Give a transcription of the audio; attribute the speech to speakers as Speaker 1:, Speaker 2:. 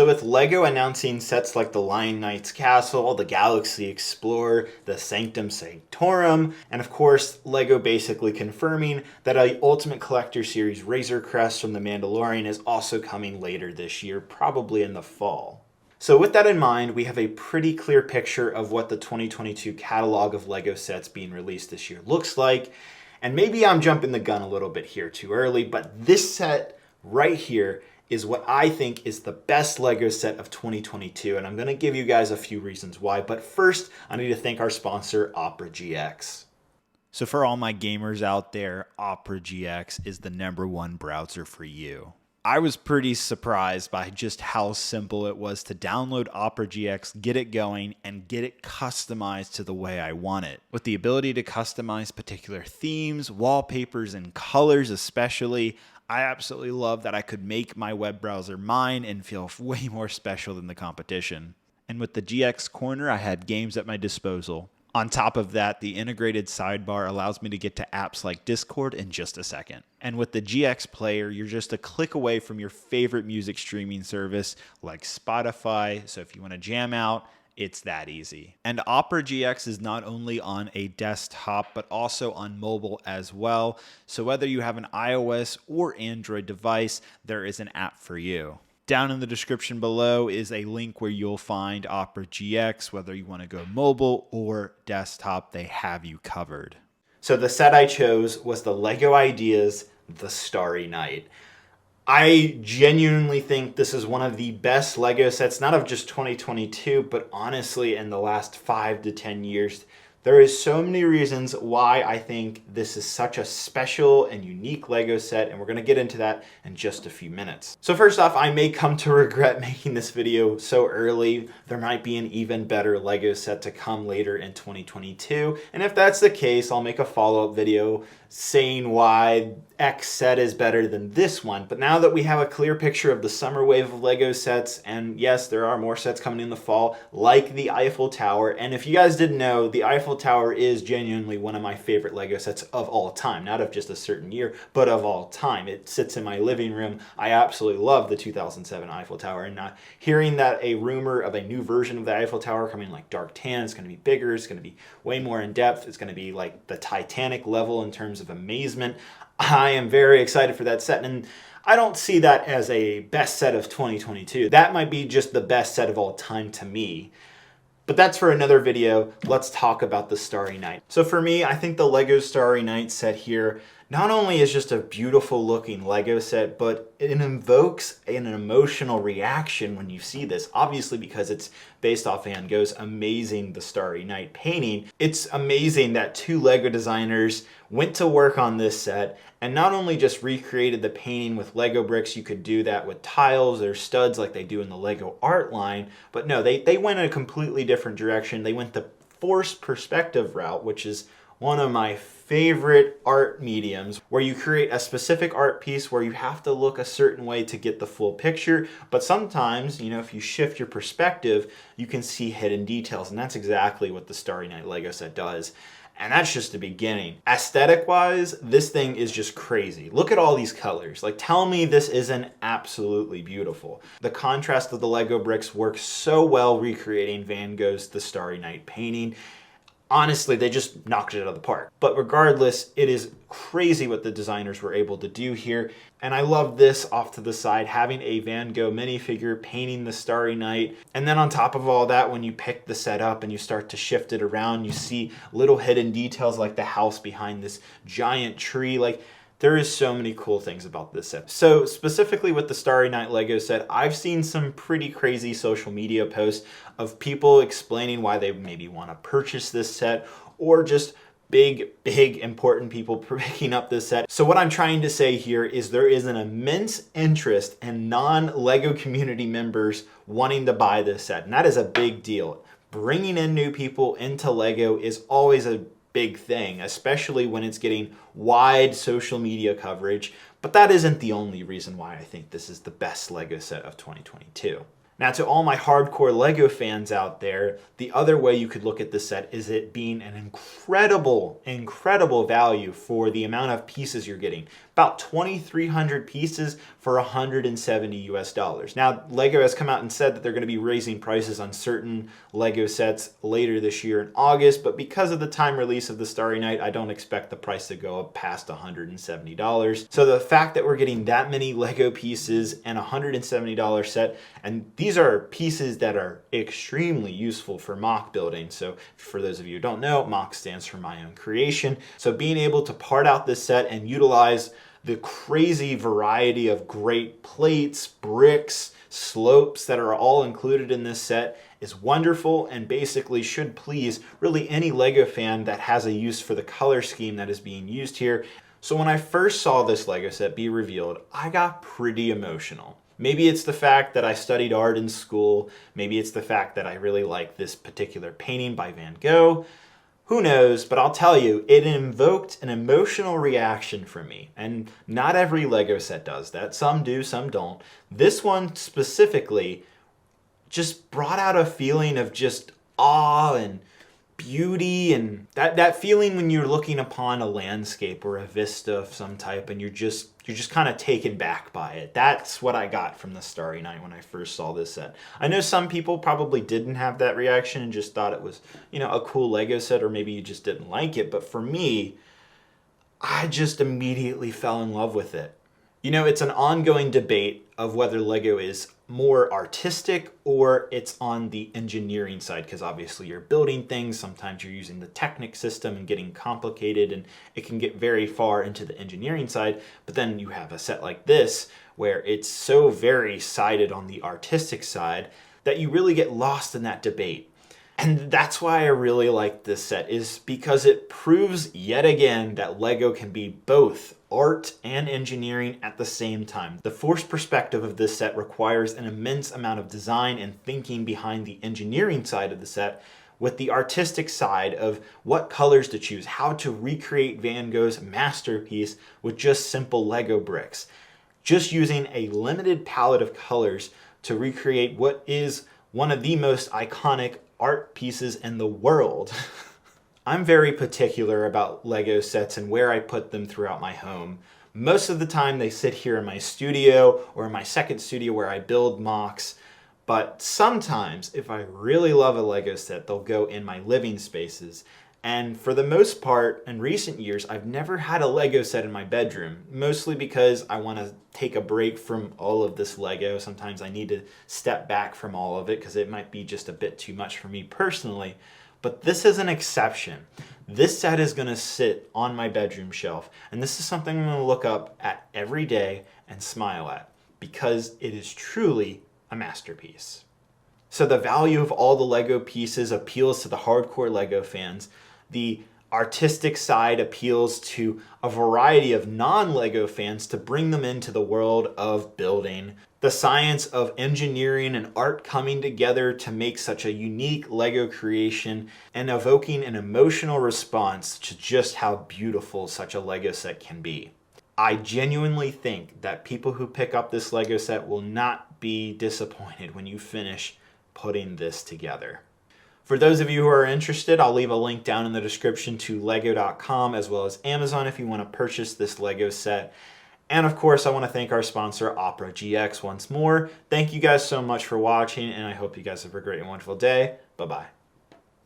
Speaker 1: So with LEGO announcing sets like the Lion Knight's Castle, the Galaxy Explorer, the Sanctum Sanctorum, and of course LEGO basically confirming that a Ultimate Collector Series Razor Crest from The Mandalorian is also coming later this year, probably in the fall. So with that in mind, we have a pretty clear picture of what the 2022 catalog of LEGO sets being released this year looks like. And maybe I'm jumping the gun a little bit here too early, but this set right here is what I think is the best LEGO set of 2022, and I'm going to give you guys a few reasons why. But first, I need to thank our sponsor, Opera GX. So for all my gamers out there, Opera GX is the #1 browser for you. I was pretty surprised by just how simple it was to download Opera GX, get it going, and get it customized to the way I want it. With the ability to customize particular themes, wallpapers, and colors especially, I absolutely love that I could make my web browser mine and feel way more special than the competition. And with the GX Corner, I had games at my disposal. On top of that, the integrated sidebar allows me to get to apps like Discord in just a second. And with the GX Player, you're just a click away from your favorite music streaming service like Spotify. So if you want to jam out, it's that easy. And Opera GX is not only on a desktop, but also on mobile as well. So whether you have an iOS or Android device, there is an app for you. Down in the description below is a link where you'll find Opera GX. Whether you want to go mobile or desktop, they have you covered. So the set I chose was the LEGO Ideas, the Starry Night. I genuinely think this is one of the best LEGO sets, not of just 2022, but honestly in the last 5 to 10 years. There is so many reasons why I think this is such a special and unique LEGO set, and we're going to get into that in just a few minutes. So first off, I may come to regret making this video so early. There might be an even better LEGO set to come later in 2022, and if that's the case, I'll make a follow-up video saying why X set is better than this one. But now that we have a clear picture of the summer wave of LEGO sets, and yes, there are more sets coming in the fall, like the Eiffel Tower. And if you guys didn't know, the Eiffel Tower is genuinely one of my favorite LEGO sets of all time. Not of just a certain year, but of all time. It sits in my living room. I absolutely love the 2007 Eiffel Tower. And hearing that a rumor of a new version of the Eiffel Tower coming like dark tan, it's going to be bigger, it's going to be way more in depth, it's going to be like the Titanic level in terms of amazement. I am very excited for that set, and I don't see that as a best set of 2022. That might be just the best set of all time to me. But that's for another video. Let's talk about the Starry Night. So for me, I think the LEGO Starry Night set here not only is just a beautiful looking LEGO set, but it invokes an emotional reaction when you see this. Obviously because it's based off Van Gogh's amazing The Starry Night painting. It's amazing that 2 LEGO designers went to work on this set and not only just recreated the painting with Lego bricks, you could do that with tiles or studs like they do in the LEGO art line, but no, they went in a completely different direction. They went the forced perspective route, which is one of my favorite art mediums, where you create a specific art piece where you have to look a certain way to get the full picture. But sometimes, if you shift your perspective, you can see hidden details. And that's exactly what the Starry Night LEGO set does. And that's just the beginning. Aesthetic-wise, this thing is just crazy. Look at all these colors. Like, tell me this isn't absolutely beautiful. The contrast of the Lego bricks works so well recreating Van Gogh's The Starry Night painting. Honestly, they just knocked it out of the park. But regardless, it is crazy what the designers were able to do here. And I love this off to the side, having a Van Gogh minifigure painting the Starry Night. And then on top of all that, when you pick the set up and you start to shift it around, you see little hidden details like the house behind this giant tree. Like, there is so many cool things about this set. So specifically with the Starry Night LEGO set, I've seen some pretty crazy social media posts of people explaining why they maybe want to purchase this set, or just big important people picking up this set. So what I'm trying to say here is there is an immense interest in non-LEGO community members wanting to buy this set, and that is a big deal. Bringing in new people into LEGO is always a big thing, especially when it's getting wide social media coverage. But that isn't the only reason why I think this is the best LEGO set of 2022. Now, to all my hardcore LEGO fans out there, the other way you could look at this set is it being an incredible, incredible value for the amount of pieces you're getting. About 2,300 pieces for $170 US. Now, LEGO has come out and said that they're going to be raising prices on certain LEGO sets later this year in August, but because of the time release of the Starry Night, I don't expect the price to go up past $170. So the fact that we're getting that many LEGO pieces and a $170 set, and these are pieces that are extremely useful for MOC building. So for those of you who don't know, MOC stands for my own creation. So being able to part out this set and utilize the crazy variety of great plates, bricks, slopes that are all included in this set is wonderful, and basically should please really any LEGO fan that has a use for the color scheme that is being used here. So when I first saw this LEGO set be revealed, I got pretty emotional. Maybe it's the fact that I studied art in school, maybe it's the fact that I really like this particular painting by Van Gogh. Who knows, but I'll tell you, it invoked an emotional reaction from me. And not every LEGO set does that. Some do, some don't. This one specifically just brought out a feeling of just awe and beauty, and that feeling when you're looking upon a landscape or a vista of some type and you're just kind of taken back by it. That's what I got from the Starry Night when I first saw this set. I know some people probably didn't have that reaction and just thought it was, a cool LEGO set, or maybe you just didn't like it, but for me, I just immediately fell in love with it. It's an ongoing debate of whether LEGO is more artistic or it's on the engineering side, because obviously you're building things, sometimes you're using the Technic system and getting complicated, and it can get very far into the engineering side. But then you have a set like this where it's so very sided on the artistic side that you really get lost in that debate. And that's why I really like this set, is because it proves yet again that LEGO can be both art and engineering at the same time. The forced perspective of this set requires an immense amount of design and thinking behind the engineering side of the set, with the artistic side of what colors to choose, how to recreate Van Gogh's masterpiece with just simple LEGO bricks. Just using a limited palette of colors to recreate what is one of the most iconic art pieces in the world. I'm very particular about LEGO sets and where I put them throughout my home. Most of the time they sit here in my studio or in my second studio where I build MOCs, but sometimes if I really love a LEGO set, they'll go in my living spaces. And for the most part, in recent years, I've never had a LEGO set in my bedroom, mostly because I want to take a break from all of this LEGO. Sometimes I need to step back from all of it because it might be just a bit too much for me personally. But this is an exception. This set is going to sit on my bedroom shelf, and this is something I'm going to look up at every day and smile at, because it is truly a masterpiece. So the value of all the LEGO pieces appeals to the hardcore LEGO fans. The artistic side appeals to a variety of non-LEGO fans to bring them into the world of building. The science of engineering and art coming together to make such a unique LEGO creation and evoking an emotional response to just how beautiful such a LEGO set can be. I genuinely think that people who pick up this LEGO set will not be disappointed when you finish putting this together. For those of you who are interested, I'll leave a link down in the description to lego.com as well as Amazon if you want to purchase this LEGO set. And of course, I want to thank our sponsor, Opera GX, once more. Thank you guys so much for watching, and I hope you guys have a great and wonderful day. Bye-bye.